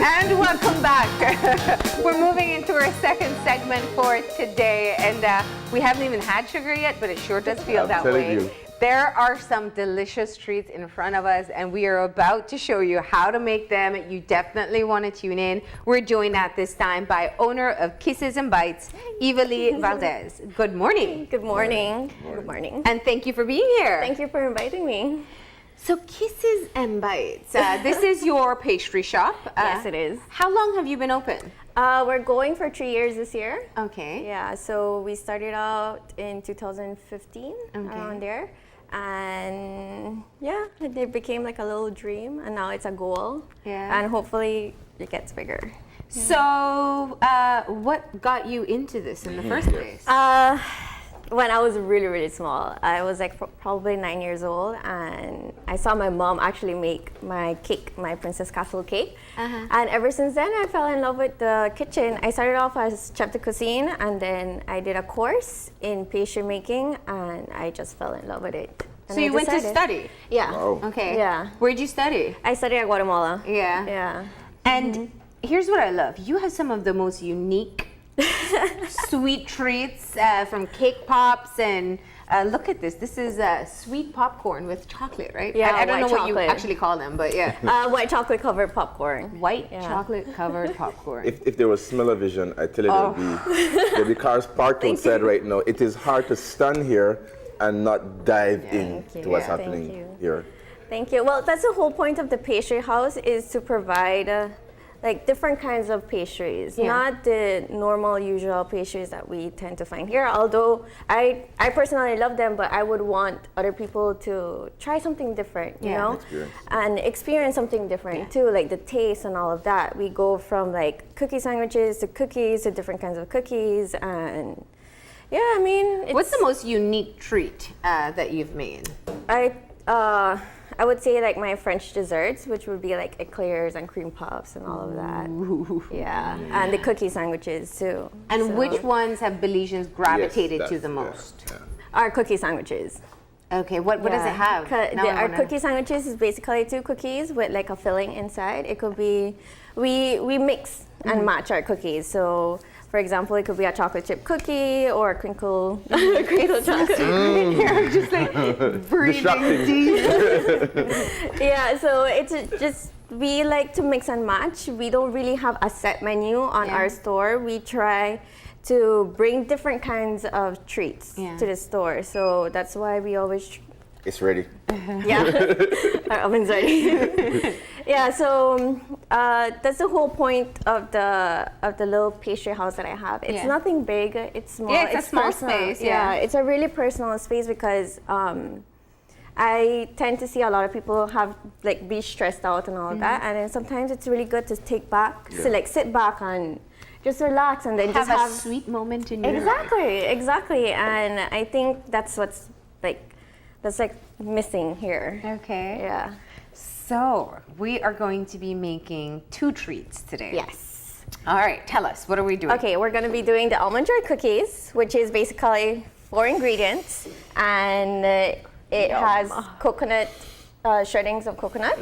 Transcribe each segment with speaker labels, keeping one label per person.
Speaker 1: And welcome back. We're moving into our second segment for today, and we haven't even had sugar yet, but it sure does feel that way.
Speaker 2: You.
Speaker 1: There are some delicious treats in front of us, and we are about to show you how to make them. You definitely want to tune in. We're joined at this time by owner of Kisses and Bites, Ivily Valdez. Good morning.
Speaker 3: Good morning. Good morning.
Speaker 1: And thank you for being here.
Speaker 3: Thank you for inviting me.
Speaker 1: So Kisses and Bites, this is your pastry shop.
Speaker 3: Yes, it is.
Speaker 1: How long have you been open?
Speaker 3: We're going for 3 years this year.
Speaker 1: Okay.
Speaker 3: Yeah, so we started out in 2015, around there. And yeah, it became like a little dream, and now it's a goal.
Speaker 1: Yeah.
Speaker 3: And hopefully it gets bigger.
Speaker 1: So what got you into this in the first place?
Speaker 3: When I was really, really small, I was like probably 9 years old, and I saw my mom actually make my cake, my Princess Castle cake. And ever since then, I fell in love with the kitchen. I started off as chef de cuisine, and then I did a course in pastry making, and I just fell in love with it. And
Speaker 1: So you went to study?
Speaker 3: Yeah.
Speaker 2: Wow.
Speaker 1: Okay.
Speaker 3: Yeah.
Speaker 1: Where'd you study?
Speaker 3: I studied at Guatemala.
Speaker 1: Yeah.
Speaker 3: Yeah.
Speaker 1: And here's what I love. You have some of the most unique sweet treats from cake pops, and look at this. This is sweet popcorn with chocolate, right?
Speaker 3: Yeah,
Speaker 1: I don't know
Speaker 3: white
Speaker 1: what you
Speaker 3: chocolate.
Speaker 1: actually call them, but yeah.
Speaker 3: White chocolate covered popcorn.
Speaker 1: White
Speaker 3: Yeah.
Speaker 1: chocolate covered popcorn.
Speaker 2: If there was smell-o-vision, I tell you there'd be cars parked outside right now. It is hard to stand here and not dive into what's
Speaker 3: Thank
Speaker 2: happening
Speaker 3: you.
Speaker 2: here.
Speaker 3: Thank you. Well, that's the whole point of the pastry house, is to provide like different kinds of pastries, not the normal usual pastries that we tend to find here. Although I personally love them, but I would want other people to try something different, you know, and experience something different too, like the taste and all of that. We go from like cookie sandwiches to cookies to different kinds of cookies, and yeah, I mean,
Speaker 1: What's the most unique treat that you've made?
Speaker 3: I would say like my French desserts, which would be like eclairs and cream puffs and all of that. Yeah, and the cookie sandwiches too.
Speaker 1: And which ones have Belizeans gravitated
Speaker 2: Yes,
Speaker 1: to the
Speaker 2: that's-
Speaker 1: most?
Speaker 3: Our cookie sandwiches.
Speaker 1: Okay, what does it have? Now I
Speaker 3: Our
Speaker 1: wanna-
Speaker 3: cookie sandwiches is basically 2 cookies with like a filling inside. It could be, we mix and match our cookies. So for example, it could be a chocolate chip cookie or a crinkle chocolate.
Speaker 1: You're just like breathing deep.
Speaker 3: Yeah, so it's just, we like to mix and match. We don't really have a set menu on our store. We try to bring different kinds of treats to the store. So that's why we always
Speaker 2: It's ready.
Speaker 3: yeah, our oven's ready. Yeah, so that's the whole point of the little pastry house that I have. It's nothing big. It's small.
Speaker 1: Yeah, it's a small
Speaker 3: personal.
Speaker 1: space.
Speaker 3: Yeah, it's a really personal space because I tend to see a lot of people have like be stressed out and all of that, and then sometimes it's really good to take back, so like sit back and just relax and then
Speaker 1: Have
Speaker 3: just
Speaker 1: a
Speaker 3: have
Speaker 1: sweet moment in your life.
Speaker 3: exactly, and I think that's what's like missing here.
Speaker 1: Okay.
Speaker 3: Yeah.
Speaker 1: So we are going to be making 2 treats today.
Speaker 3: Yes.
Speaker 1: All right. Tell us, what are we doing?
Speaker 3: Okay, we're gonna be doing the Almond Joy Cookies, which is basically 4 ingredients, and it has coconut, shreddings of coconut,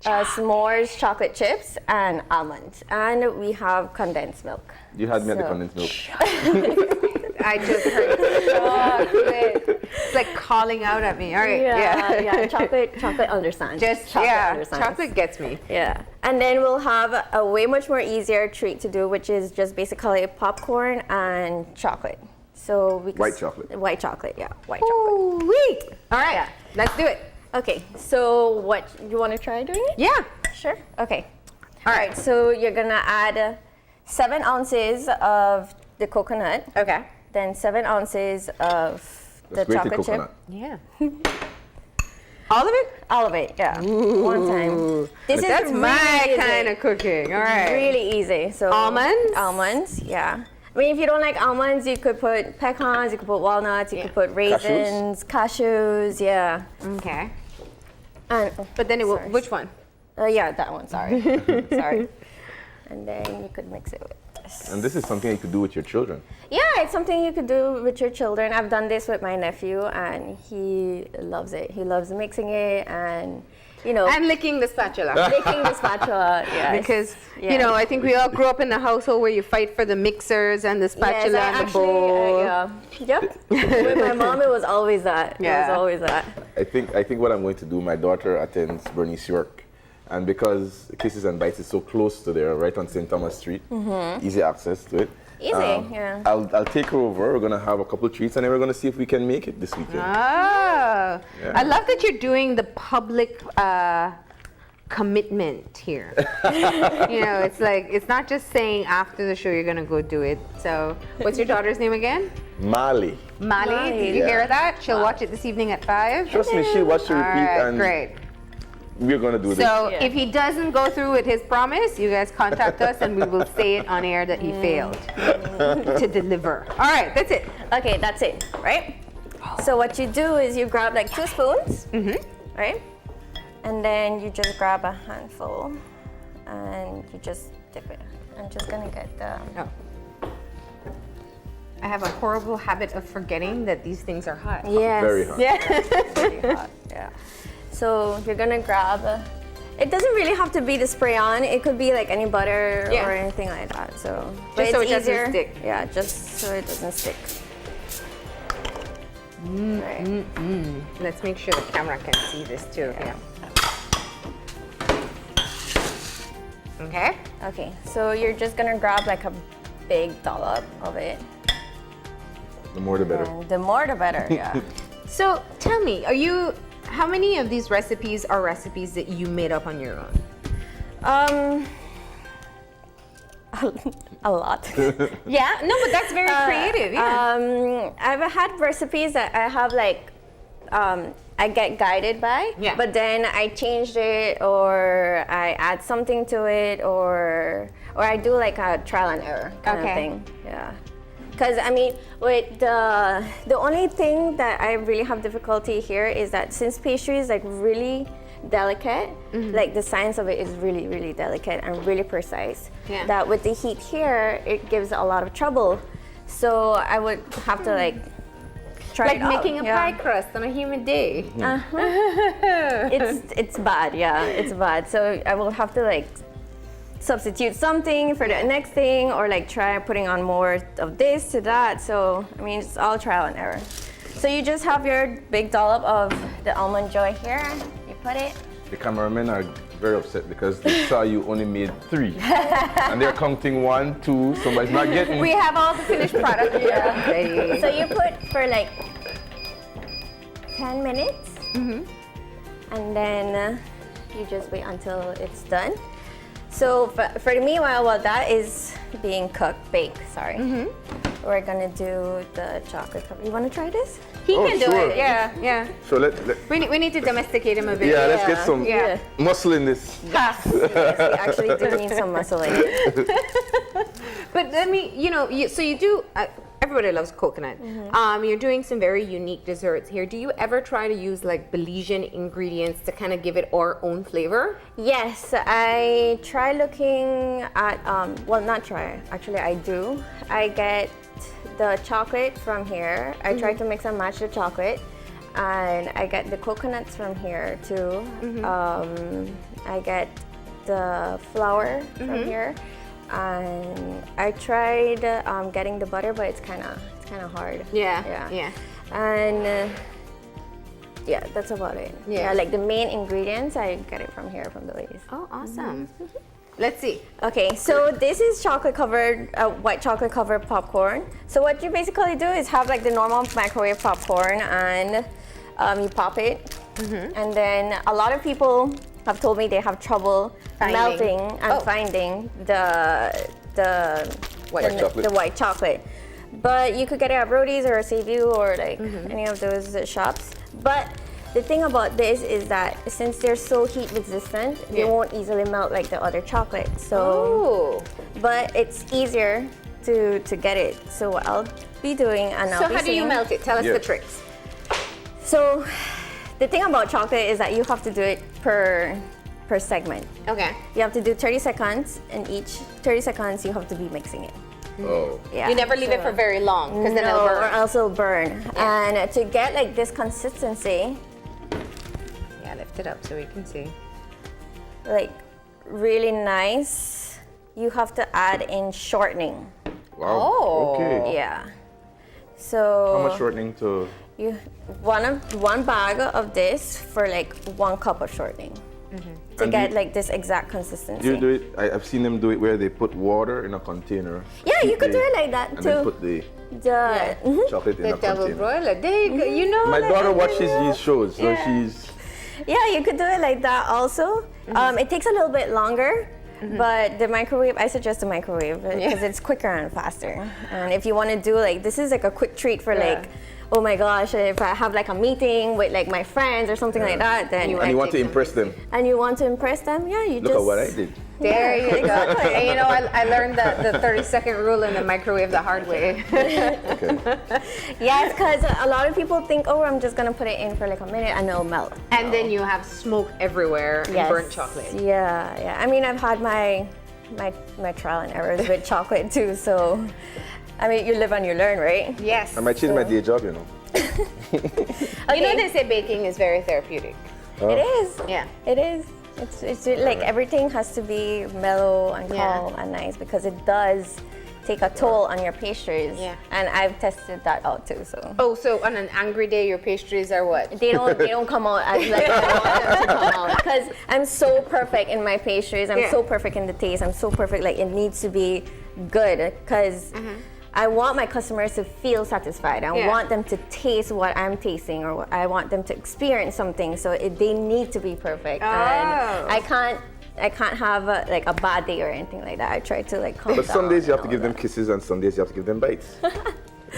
Speaker 3: s'mores, chocolate chips, and almonds, and we have condensed milk.
Speaker 2: You had me at the
Speaker 3: So-
Speaker 2: condensed milk.
Speaker 1: I just heard chocolate. It's like calling out at me. All right.
Speaker 3: Yeah, chocolate understands.
Speaker 1: Just
Speaker 3: chocolate
Speaker 1: yeah,
Speaker 3: understands.
Speaker 1: chocolate gets me.
Speaker 3: Yeah, and then we'll have a way much more easier treat to do, which is just basically popcorn and chocolate. So we
Speaker 2: White chocolate.
Speaker 3: White chocolate, yeah, white chocolate.
Speaker 1: Ooh-wee. All right.
Speaker 3: Yeah.
Speaker 1: Let's do it.
Speaker 3: Okay, so what, you want to try doing it?
Speaker 1: Yeah.
Speaker 3: Sure. Okay.
Speaker 1: All right.
Speaker 3: So you're gonna add 7 ounces of the coconut.
Speaker 1: Okay.
Speaker 3: Then 7 ounces of the
Speaker 2: That's grated
Speaker 3: chocolate chip.
Speaker 2: coconut.
Speaker 1: Yeah. All of it?
Speaker 3: All of it, yeah. One time. This
Speaker 1: That's
Speaker 3: is
Speaker 1: my
Speaker 3: really
Speaker 1: kind
Speaker 3: easy.
Speaker 1: of cooking. All right.
Speaker 3: Really easy. So
Speaker 1: Almonds?
Speaker 3: Almonds, yeah. I mean, if you don't like almonds, you could put pecans, you could put walnuts, you could put raisins, cashews, yeah.
Speaker 1: Okay.
Speaker 3: And
Speaker 1: But then it will,
Speaker 3: sorry.
Speaker 1: which one?
Speaker 3: Yeah, that one. Sorry, sorry. And then you could mix it with this.
Speaker 2: And this is something you could do with your children.
Speaker 3: Yeah, it's something you could do with your children. I've done this with my nephew, and he loves it. He loves mixing it, and
Speaker 1: And licking the spatula.
Speaker 3: licking the spatula. Yeah.
Speaker 1: Because, I think we all grew up in a household where you fight for the mixers and the spatula and the bowl.
Speaker 3: Yep. With my mom, it was always that.
Speaker 1: Yeah.
Speaker 3: It was always that.
Speaker 2: I think what I'm going to do, my daughter attends Bernice York. And because Kisses and Bites is so close to there, right on St. Thomas Street, easy access to it.
Speaker 3: Easy, yeah.
Speaker 2: I'll take her over. We're gonna have a couple treats, and then we're gonna see if we can make it this weekend.
Speaker 1: Oh, I love that you're doing the public commitment here. It's like it's not just saying after the show you're gonna go do it. So, what's your daughter's name again?
Speaker 2: Mali.
Speaker 1: Mali. Did you hear that? She'll watch it this evening at 5.
Speaker 2: Trust me, she'll watch the repeat, and
Speaker 1: great.
Speaker 2: we're gonna do this.
Speaker 1: So if he doesn't go through with his promise, you guys contact us and we will say it on air that he failed to deliver. All right, that's it.
Speaker 3: Okay, that's it, right? So what you do is you grab like 2 spoons, right? And then you just grab a handful and you just dip it. I'm just gonna get the...
Speaker 1: I have a horrible habit of forgetting that these things are hot.
Speaker 3: Yes.
Speaker 2: Very hot.
Speaker 3: Very hot, yeah. So you're gonna grab, it doesn't really have to be the spray on. It could be like any butter or anything like that. So,
Speaker 1: just so it
Speaker 3: it's easier.
Speaker 1: doesn't stick.
Speaker 3: Yeah, just so it doesn't stick. Right.
Speaker 1: Let's make sure the camera can see this too. Yeah. Okay.
Speaker 3: Okay, so you're just gonna grab like a big dollop of it.
Speaker 2: The more the better.
Speaker 3: And the more the better, yeah.
Speaker 1: So tell me, how many of these recipes are recipes that you made up on your own?
Speaker 3: A lot.
Speaker 1: Yeah, no, but that's very creative. Yeah.
Speaker 3: I've had recipes that I have like, I get guided by, but then I changed it or I add something to it or I do like a trial and error kind of thing. Yeah. Because I mean, with the only thing that I really have difficulty here is that since pastry is like really delicate, like the science of it is really, really delicate and really precise.
Speaker 1: Yeah.
Speaker 3: That with the heat here, it gives a lot of trouble. So I would have to like try
Speaker 1: like
Speaker 3: it out.
Speaker 1: making a pie crust on a humid day.
Speaker 3: It's bad, yeah, it's bad. So I will have to like substitute something for the next thing or like try putting on more of this to that. So I mean, it's all trial and error. So you just have your big dollop of the Almond Joy here. You put it.
Speaker 2: The cameramen are very upset because they saw you only made 3. And they're counting 1, 2, somebody's not getting.
Speaker 1: We have all the finished product ready.
Speaker 3: So you put for like 10 minutes. And then you just wait until it's done. So for the meanwhile, while that is being baked, we're gonna do the chocolate cover. You wanna try this?
Speaker 1: He can do
Speaker 2: sure.
Speaker 1: it. Yeah.
Speaker 2: So
Speaker 1: We need to domesticate him a bit.
Speaker 2: yeah, let's get some
Speaker 1: Yeah.
Speaker 2: muscle in this.
Speaker 3: Yes, we actually do need some muscle in it.
Speaker 1: But let me, so you do, everybody loves coconut. You're doing some very unique desserts here. Do you ever try to use like Belizean ingredients to kind of give it our own flavor?
Speaker 3: Yes, I try looking at, well, not try, actually I do. I get the chocolate from here. I try to mix and match the chocolate. And I get the coconuts from here too. I get the flour from here. And I tried getting the butter, but it's kind of hard.
Speaker 1: Yeah.
Speaker 3: And yeah, that's about it.
Speaker 1: Yeah.
Speaker 3: Like the main ingredients, I get it from here, from Belize.
Speaker 1: Oh, awesome. Let's see.
Speaker 3: Okay, so this is chocolate covered, white chocolate covered popcorn. So what you basically do is have like the normal microwave popcorn and you pop it. And then a lot of people have told me they have trouble melting and finding the white chocolate. But you could get it at Brody's or Seaview or like any of those shops. But the thing about this is that since they're so heat resistant, they won't easily melt like the other chocolate. So, but it's easier to get it. So what I'll be doing, and I'll be
Speaker 1: how do you melt it? Tell us the tricks.
Speaker 3: So the thing about chocolate is that you have to do it per segment.
Speaker 1: Okay.
Speaker 3: You have to do 30 seconds, and each 30 seconds you have to be mixing it.
Speaker 2: Oh.
Speaker 3: Yeah.
Speaker 1: You never leave it for very long because then it'll
Speaker 3: or
Speaker 1: burn.
Speaker 3: else it'll burn. And to get like this consistency,
Speaker 1: Yeah, lift it up so we can see.
Speaker 3: Like really nice. You have to add in shortening.
Speaker 2: Wow.
Speaker 1: Oh.
Speaker 2: Okay.
Speaker 3: Yeah. So
Speaker 2: How much shortening to?
Speaker 3: you one bag of this for like 1 cup of shortening to
Speaker 2: And
Speaker 3: get
Speaker 2: you-
Speaker 3: like this exact consistency.
Speaker 2: Do you do it? I've seen them do it where they put water in a container.
Speaker 3: Yeah, you could do
Speaker 2: They-
Speaker 3: it like that
Speaker 2: And then
Speaker 3: too.
Speaker 2: put the
Speaker 3: The
Speaker 2: chocolate in
Speaker 1: The
Speaker 2: a
Speaker 1: double
Speaker 2: container.
Speaker 1: broiler. There you go. You know.
Speaker 2: My
Speaker 1: that
Speaker 2: daughter
Speaker 1: you
Speaker 2: watches
Speaker 1: know.
Speaker 2: these shows, so
Speaker 3: Yeah.
Speaker 2: she's.
Speaker 3: Yeah, you could do it like that also. It takes a little bit longer, but the microwave, I suggest the microwave because it's quicker and faster. And if you want to do like, this is like a quick treat for
Speaker 1: Yeah.
Speaker 3: like, oh my gosh, if I have like a meeting with like my friends or something like that, then
Speaker 2: And you want to impress them.
Speaker 3: and you want to impress them, yeah, you
Speaker 2: Look
Speaker 3: just
Speaker 2: at what I did.
Speaker 1: There you go.
Speaker 3: Exactly.
Speaker 1: And you know, I learned the 30-second rule in the microwave the hard way.
Speaker 2: Okay.
Speaker 3: Yes, because a lot of people think, oh, I'm just gonna put it in for like a minute and it'll melt.
Speaker 1: And then you have smoke everywhere and burnt chocolate.
Speaker 3: Yeah, yeah. I mean, I've had my trial and errors with chocolate too. So, I mean, you live and you learn, right?
Speaker 1: Yes.
Speaker 2: I might change my day job, you know.
Speaker 1: You know, they say baking is very therapeutic.
Speaker 3: It is.
Speaker 1: Yeah.
Speaker 3: It is. It's like everything has to be mellow and
Speaker 1: Yeah.
Speaker 3: calm and nice because it does take a toll on your pastries.
Speaker 1: Yeah.
Speaker 3: And I've tested that out too. So.
Speaker 1: Oh, so on an angry day, your pastries are what?
Speaker 3: They don't come out as like I want them to come out because I'm so perfect in my pastries. I'm
Speaker 1: Yeah.
Speaker 3: so perfect in the taste. I'm so perfect. Like it needs to be good because I want my customers to feel satisfied. I
Speaker 1: Yeah.
Speaker 3: want them to taste what I'm tasting, or I want them to experience something. So they need to be perfect. And
Speaker 1: Oh.
Speaker 3: I can't have like a bad day or anything like that. I try to like calm
Speaker 2: But
Speaker 3: down.
Speaker 2: some days you have to
Speaker 3: and
Speaker 2: give
Speaker 3: all
Speaker 2: them kisses, and some days you have to give them bites.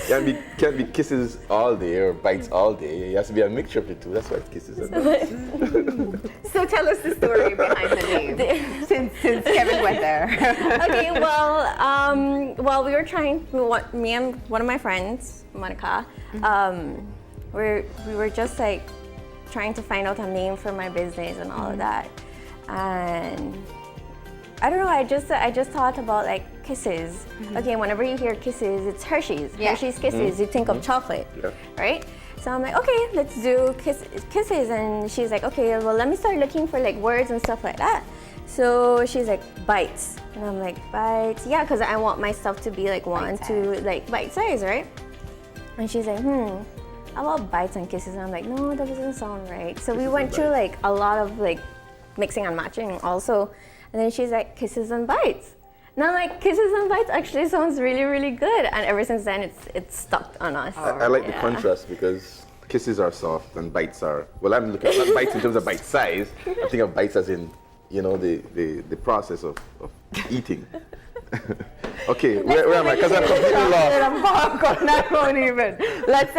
Speaker 2: Can't be kisses all day or bites all day. It has to be a mixture of the two. That's why it's kisses and bites.
Speaker 1: So tell us the story behind the name, since Kevin went there.
Speaker 3: Okay, well, we were trying. Me and one of my friends, Monica, we were just like trying to find out a name for my business and all of that, and I don't know. I just thought about like kisses. Okay, whenever you hear kisses, it's Hershey's.
Speaker 1: Yeah.
Speaker 3: Hershey's Kisses. You think of chocolate,
Speaker 2: Yeah.
Speaker 3: right? So I'm like, okay, let's do kisses. And she's like, okay, well, let me start looking for like words and stuff like that. So she's like, bites. And I'm like, bites? Yeah, because I want my stuff to be like bite size, right? And she's like, how about bites and kisses? And I'm like, no, that doesn't sound right. So we went through like a lot of like mixing and matching also. And then she's like, kisses and bites. And I'm like, kisses and bites actually sounds really, really good. And ever since then, it's stuck on us.
Speaker 2: I like the contrast because kisses are soft and bites are, well, I'm looking at not bites in terms of bite size. I'm thinking of bites as in, you know, the process of eating. Okay, where am I? Because I'm completely lost.
Speaker 1: Popcorn, not going even. Let's.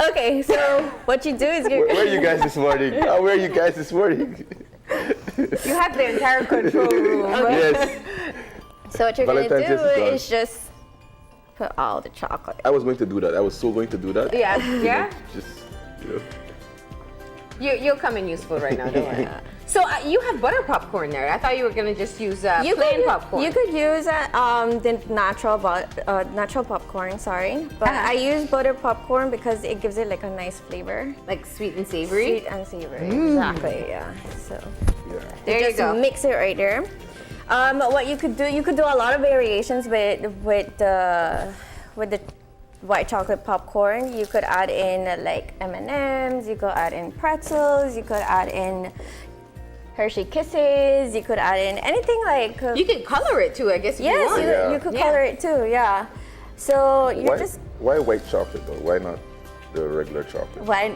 Speaker 3: Okay, so what you do is
Speaker 2: Where are you guys this morning? Where are you guys this morning?
Speaker 1: You have the entire control room.
Speaker 2: Yes.
Speaker 3: So what you're gonna
Speaker 2: Valentine's
Speaker 3: do
Speaker 2: is gone.
Speaker 3: is just put all the chocolate.
Speaker 2: I was going to do that. I was so going to do that.
Speaker 1: Yeah, yeah.
Speaker 2: Just, you know.
Speaker 1: You'll come in useful right now, don't worry. So you have butter popcorn there. I thought you were gonna just use plain popcorn.
Speaker 3: You could use the natural popcorn, sorry. But I use butter popcorn because it gives it like a nice flavor.
Speaker 1: like sweet and savory.
Speaker 3: Sweet and savory, exactly, yeah. So
Speaker 1: There you
Speaker 3: just
Speaker 1: go.
Speaker 3: mix it right there. What you could do a lot of variations with the white chocolate popcorn. You could add in like M&Ms, you could add in pretzels, you could add in Hershey Kisses, you could add in anything like...
Speaker 1: You can color it too, I guess. If you
Speaker 3: yes,
Speaker 1: want.
Speaker 3: you could
Speaker 1: Yeah.
Speaker 3: color it too, yeah. So
Speaker 2: Why white chocolate though? Why not the regular chocolate?
Speaker 3: Why?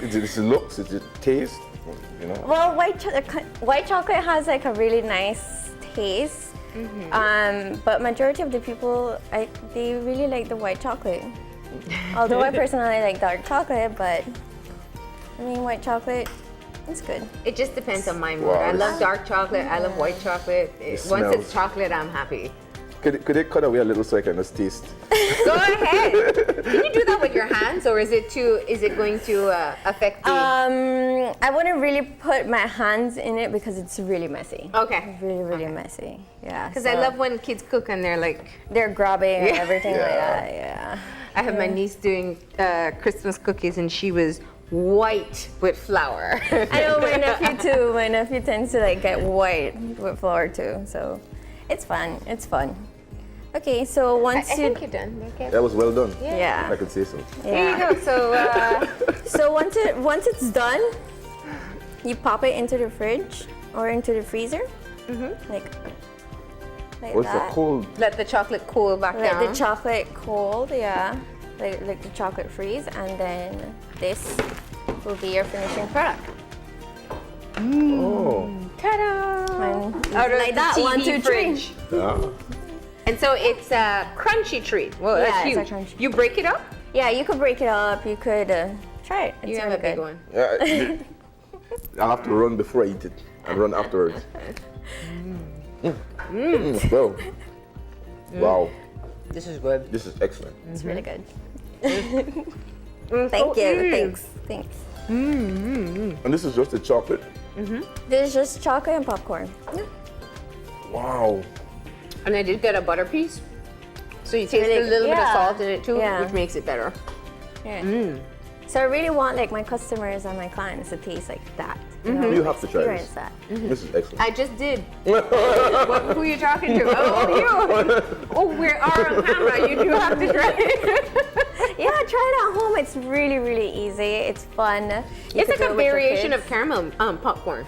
Speaker 2: Is it looks? Is it taste? You know.
Speaker 3: Well, white chocolate has like a really nice taste. But majority of the people, they really like the white chocolate. Although I personally like dark chocolate, but I mean white chocolate, it's good.
Speaker 1: It just depends on my mood.
Speaker 2: Wow.
Speaker 1: I love dark chocolate. I love white chocolate. Once
Speaker 2: smells.
Speaker 1: it's chocolate, I'm happy.
Speaker 2: Could they cut away a little so I can just taste?
Speaker 1: Go ahead. Can you do that with your hands, or is it going to affect the?
Speaker 3: I wouldn't really put my hands in it because it's really messy.
Speaker 1: Okay.
Speaker 3: Really messy. Yeah.
Speaker 1: Because I love when kids cook and they're like.
Speaker 3: they're grabbing and everything like
Speaker 2: Yeah.
Speaker 3: that. Yeah.
Speaker 1: I have my niece doing Christmas cookies, and she was white with flour.
Speaker 3: I know my nephew too. My nephew tends to like get white with flour too. So it's fun. It's fun. Okay, so
Speaker 1: I
Speaker 3: once
Speaker 1: think you're done. Okay.
Speaker 2: That was well done. If I
Speaker 3: yeah.
Speaker 2: could say so.
Speaker 1: Here you go. So
Speaker 3: So once it's done, you pop it into the fridge or into the freezer, like
Speaker 2: Oh, it's a
Speaker 3: that.
Speaker 2: cold.
Speaker 1: let the chocolate cool back
Speaker 3: Let
Speaker 1: down.
Speaker 3: the chocolate cold, yeah, like the chocolate freeze, and then this will be your finishing product.
Speaker 2: Oh.
Speaker 1: Ta-da!
Speaker 3: And
Speaker 1: Out of
Speaker 3: like
Speaker 1: the
Speaker 3: that,
Speaker 1: TV
Speaker 3: 1, 2, 3.
Speaker 1: fridge.
Speaker 2: Yeah.
Speaker 1: And so it's a crunchy treat. Well,
Speaker 3: Yeah,
Speaker 1: that's
Speaker 3: it's a
Speaker 1: huge.
Speaker 3: crunchy
Speaker 1: You break it up?
Speaker 3: Yeah, you could break it up. You could try it. It's
Speaker 1: You have
Speaker 3: really
Speaker 1: a big
Speaker 3: good.
Speaker 1: one.
Speaker 2: Yeah, I'll have to run before I eat it and run afterwards. Well, wow,
Speaker 1: This is good.
Speaker 2: this is excellent.
Speaker 3: It's really good.
Speaker 1: So
Speaker 3: Thank you.
Speaker 1: easy.
Speaker 3: Thanks.
Speaker 2: And this is just the chocolate.
Speaker 3: This is just chocolate and popcorn.
Speaker 2: Wow.
Speaker 1: And I did get a butter piece. So you taste
Speaker 3: really
Speaker 1: a little
Speaker 3: good.
Speaker 1: bit of
Speaker 3: Yeah.
Speaker 1: salt in it too,
Speaker 3: Yeah.
Speaker 1: which makes it better.
Speaker 3: Yeah. So I really want like my customers and my clients to taste like that.
Speaker 2: You have to try
Speaker 3: Experience
Speaker 2: this.
Speaker 3: that.
Speaker 2: This is excellent.
Speaker 1: I just did. Who are you talking to? Oh, you. Oh, we are on camera. You do have to try it.
Speaker 3: Yeah, try it at home. It's really, really easy. It's fun. You
Speaker 1: It's
Speaker 3: could
Speaker 1: like
Speaker 3: do
Speaker 1: a
Speaker 3: it with your
Speaker 1: variation
Speaker 3: kids.
Speaker 1: of caramel popcorn.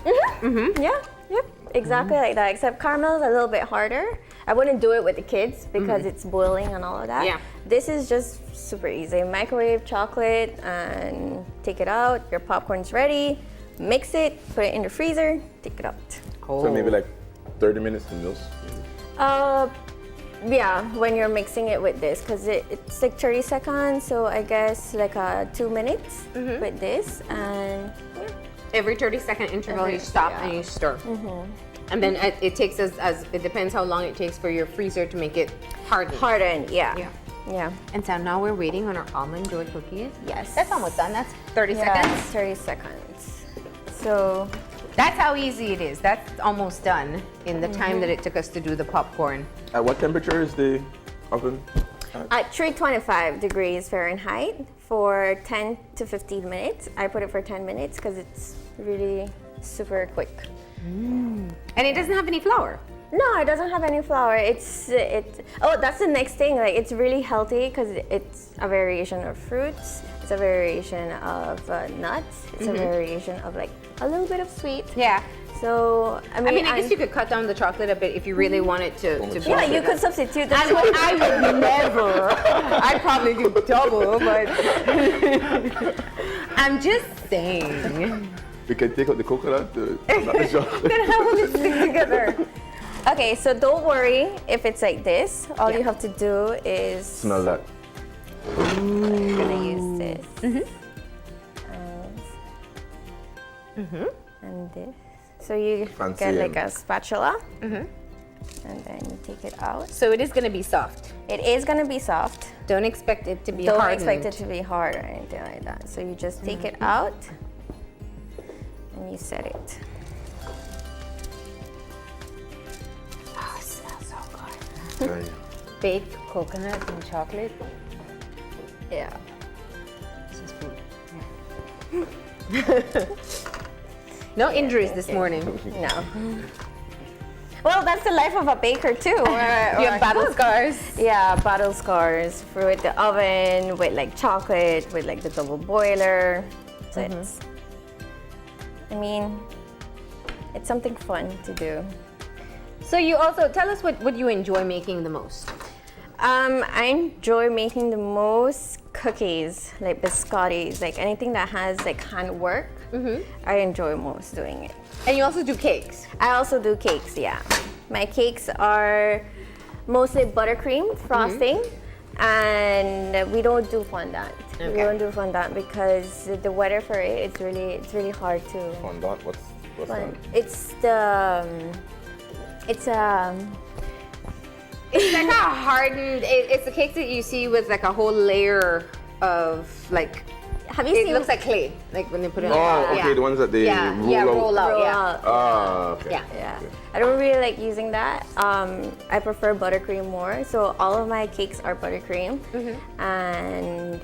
Speaker 3: Yeah, yep, exactly like that. Except caramel is a little bit harder. I wouldn't do it with the kids because it's boiling and all of that.
Speaker 1: Yeah.
Speaker 3: This is just super easy. Microwave chocolate and take it out. Your popcorn's ready. Mix it, put it in the freezer, take it out.
Speaker 2: So maybe like 30 minutes in those.
Speaker 3: Yeah, when you're mixing it with this, because it's like 30 seconds, so I guess like 2 minutes with this, and yeah.
Speaker 1: Every 30-second interval, you stop and you stir. And then it takes as it depends how long it takes for your freezer to make it harden.
Speaker 3: Harden, yeah.
Speaker 1: Yeah.
Speaker 3: Yeah.
Speaker 1: And so now we're waiting on our Almond Joy Cookies.
Speaker 3: Yes.
Speaker 1: That's almost done. That's 30
Speaker 3: Yeah,
Speaker 1: seconds.
Speaker 3: 30 seconds. So,
Speaker 1: That's how easy it is. That's almost done in the time that it took us to do the popcorn.
Speaker 2: At what temperature is the oven?
Speaker 3: at 325 degrees Fahrenheit for 10 to 15 minutes. I put it for 10 minutes because it's really super quick.
Speaker 1: And it doesn't have any flour.
Speaker 3: No, it doesn't have any flour. Oh, that's the next thing. Like, it's really healthy because it's a variation of fruits. It's a variation of nuts. It's a variation of like a little bit of sweet.
Speaker 1: Yeah.
Speaker 3: So I mean,
Speaker 1: I guess you could cut down the chocolate a bit if you really wanted to be.
Speaker 3: yeah, you could substitute the
Speaker 1: I would never. I'd probably do double, but I'm just saying.
Speaker 2: We can take out the coconut. Not the chocolate.
Speaker 1: Then how will it stick together?
Speaker 3: Okay, so don't worry if it's like this. All you have to do is
Speaker 2: Smell that.
Speaker 3: I'm gonna use this and this. So you
Speaker 2: Fancy
Speaker 3: get like
Speaker 2: and-
Speaker 3: a spatula, and then you take it out.
Speaker 1: So it is going to be soft.
Speaker 3: It is gonna be soft.
Speaker 1: Don't expect it to be
Speaker 3: Don't
Speaker 1: hardened.
Speaker 3: expect it to be hard or anything like that. So you just take it out and you set it.
Speaker 1: Oh, it smells so good.
Speaker 2: Right.
Speaker 1: Baked coconut and chocolate.
Speaker 3: Yeah.
Speaker 1: This is food. No injuries this morning.
Speaker 3: No. Well, that's the life of a baker too.
Speaker 1: You have battle scars.
Speaker 3: Yeah, battle scars with the oven, with like chocolate, with like the double boiler. So it's, I mean, it's something fun to do.
Speaker 1: So you also tell us what you enjoy making the most.
Speaker 3: I enjoy making the most cookies, like biscottis, like anything that has like handwork. I enjoy most doing it.
Speaker 1: And you also do cakes.
Speaker 3: I also do cakes, yeah. My cakes are mostly buttercream frosting, and we don't do fondant. We
Speaker 1: Okay.
Speaker 3: don't do fondant because the weather for it's really hard to.
Speaker 2: Fondant. What's that?
Speaker 3: It's
Speaker 1: It's like a hardened. It's the cakes that you see with like a whole layer of like.
Speaker 3: have you
Speaker 1: It
Speaker 3: seen?
Speaker 1: looks like clay, like when they put it.
Speaker 2: Oh,
Speaker 1: on.
Speaker 2: okay.
Speaker 1: Yeah.
Speaker 2: The ones that they
Speaker 1: Yeah,
Speaker 2: roll
Speaker 1: yeah,
Speaker 2: out.
Speaker 1: roll out.
Speaker 3: roll
Speaker 1: Yeah.
Speaker 3: out.
Speaker 2: Ah, okay.
Speaker 1: Yeah.
Speaker 3: Yeah, I don't really like using that. I prefer buttercream more. So all of my cakes are buttercream, and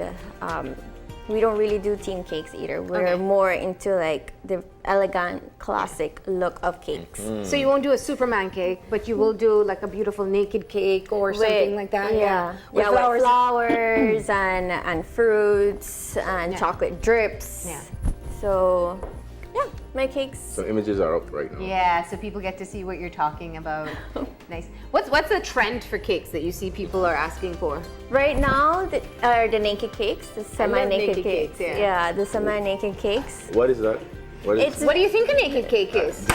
Speaker 3: We don't really do teen cakes either. We're
Speaker 1: Okay.
Speaker 3: more into like the elegant, classic look of cakes.
Speaker 1: So you won't do a Superman cake, but you will do like a beautiful naked cake or something like that.
Speaker 3: Yeah,
Speaker 1: With
Speaker 3: with
Speaker 1: flowers.
Speaker 3: flowers and fruits and
Speaker 1: Yeah.
Speaker 3: chocolate drips.
Speaker 1: Yeah.
Speaker 3: So, yeah, my cakes.
Speaker 2: Some images are up right now.
Speaker 1: Yeah, so people get to see what you're talking about. Nice. What's the trend for cakes that you see people are asking for?
Speaker 3: Right now are the naked cakes, the semi-naked
Speaker 1: naked cakes,
Speaker 3: cakes.
Speaker 1: yeah.
Speaker 3: The semi-naked cakes.
Speaker 2: What is that? What is
Speaker 3: It's
Speaker 1: What do you think a naked cake is?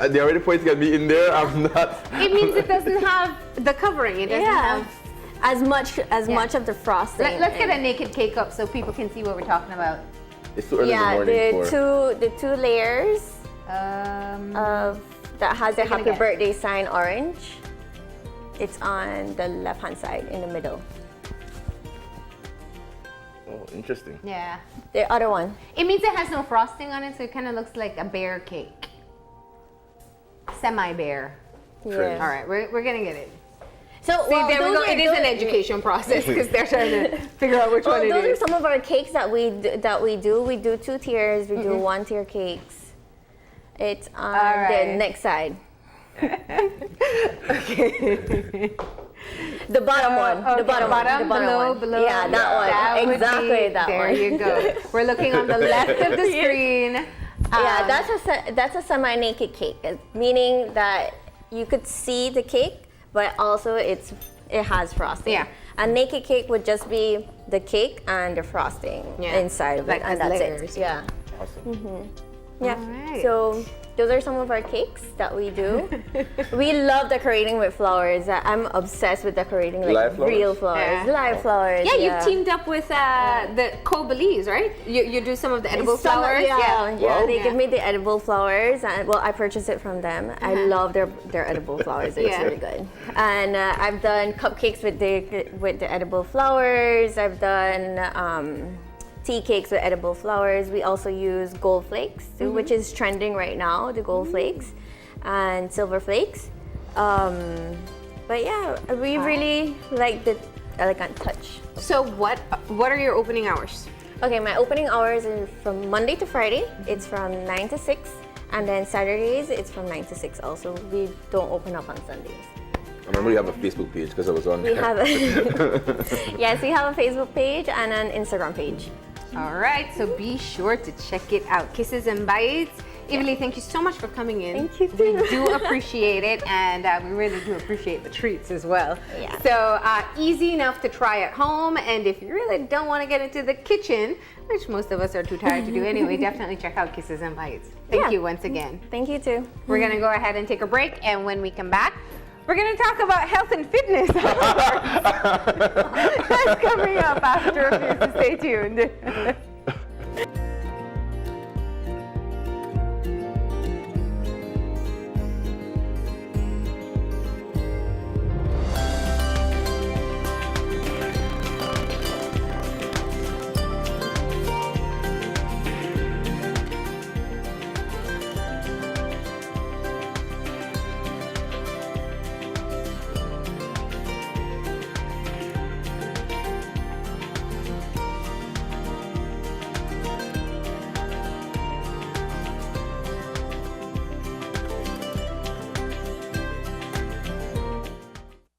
Speaker 2: They already pointing at me in there. I'm not.
Speaker 1: It means it doesn't have the covering. It doesn't have.
Speaker 3: as much of the frosting.
Speaker 1: Let's get a naked cake up so people can see what we're talking about.
Speaker 2: It's too early in the
Speaker 3: Yeah,
Speaker 2: morning for.
Speaker 3: the two layers
Speaker 1: Um,
Speaker 3: that has the
Speaker 1: We're gonna
Speaker 3: happy
Speaker 1: get-
Speaker 3: birthday sign orange. It's on the left hand side in the middle.
Speaker 2: Oh, interesting.
Speaker 1: yeah.
Speaker 3: The other one.
Speaker 1: It means it has no frosting on it, so it kind of looks like a bear cake. Semi-bear.
Speaker 2: Great.
Speaker 1: All right, we're gonna get it.
Speaker 3: So
Speaker 1: See, there we
Speaker 3: those
Speaker 1: go.
Speaker 3: are-
Speaker 1: It is an
Speaker 3: those-
Speaker 1: education process because they're trying to figure out which
Speaker 3: Well,
Speaker 1: one it
Speaker 3: those are
Speaker 1: is.
Speaker 3: some of our cakes that we do. We do 2 tiers. We do 1 tier cakes. It's on
Speaker 1: right.
Speaker 3: the next side. The bottom one.
Speaker 1: Okay,
Speaker 3: The bottom one. The bottom
Speaker 1: below,
Speaker 3: one.
Speaker 1: below.
Speaker 3: Yeah, that one.
Speaker 1: That would
Speaker 3: Exactly
Speaker 1: be-
Speaker 3: that
Speaker 1: there
Speaker 3: one.
Speaker 1: you go. We're looking on the left of the screen.
Speaker 3: Yeah, that's a semi-naked cake, meaning that you could see the cake, but also it has frosting.
Speaker 1: Yeah.
Speaker 3: A naked cake would just be the cake and the frosting
Speaker 1: Yeah.
Speaker 3: inside of
Speaker 1: Like
Speaker 3: it, and
Speaker 1: as
Speaker 3: that's
Speaker 1: layers.
Speaker 3: it. Yeah.
Speaker 2: Awesome.
Speaker 3: Yeah.
Speaker 1: Alright.
Speaker 3: So those are some of our cakes that we do. We love decorating with flowers. I'm obsessed with decorating like
Speaker 2: Live flowers?
Speaker 3: real flowers,
Speaker 1: Yeah.
Speaker 3: live flowers.
Speaker 1: Yeah, you've teamed up with the Belize, right? You do some of the edible
Speaker 3: Some-
Speaker 1: flowers.
Speaker 3: Yeah,
Speaker 2: Wow.
Speaker 3: they
Speaker 1: Yeah.
Speaker 3: give me the edible flowers, and well, I purchase it from them. I love their edible flowers. It's
Speaker 1: Yeah.
Speaker 3: really good. And I've done cupcakes with the edible flowers. I've done tea cakes with edible flowers. We also use gold flakes, too, which is trending right now. The gold flakes and silver flakes. But yeah, we really like the elegant touch.
Speaker 1: So what are your opening hours?
Speaker 3: Okay, my opening hours are from Monday to Friday. It's from 9 to 6. And then Saturdays, it's from 9 to 6 also. We don't open up on Sundays.
Speaker 2: I remember you have a Facebook page because I was on
Speaker 3: We
Speaker 2: there.
Speaker 3: have a yes, we have a Facebook page and an Instagram page.
Speaker 1: All right, so be sure to check it out. Kisses and Bites. Ivily, thank you so much for coming in.
Speaker 3: Thank you,
Speaker 1: We
Speaker 3: too.
Speaker 1: do appreciate it, and we really do appreciate the treats as well.
Speaker 3: Yeah.
Speaker 1: So easy enough to try at home, and if you really don't want to get into the kitchen, which most of us are too tired to do anyway, definitely check out Kisses and Bites. Thank
Speaker 3: Yeah.
Speaker 1: you once again.
Speaker 3: Thank you too.
Speaker 1: We're gonna go ahead and take a break, and when we come back, we're gonna talk about health and fitness. That's coming up after a few, so stay tuned.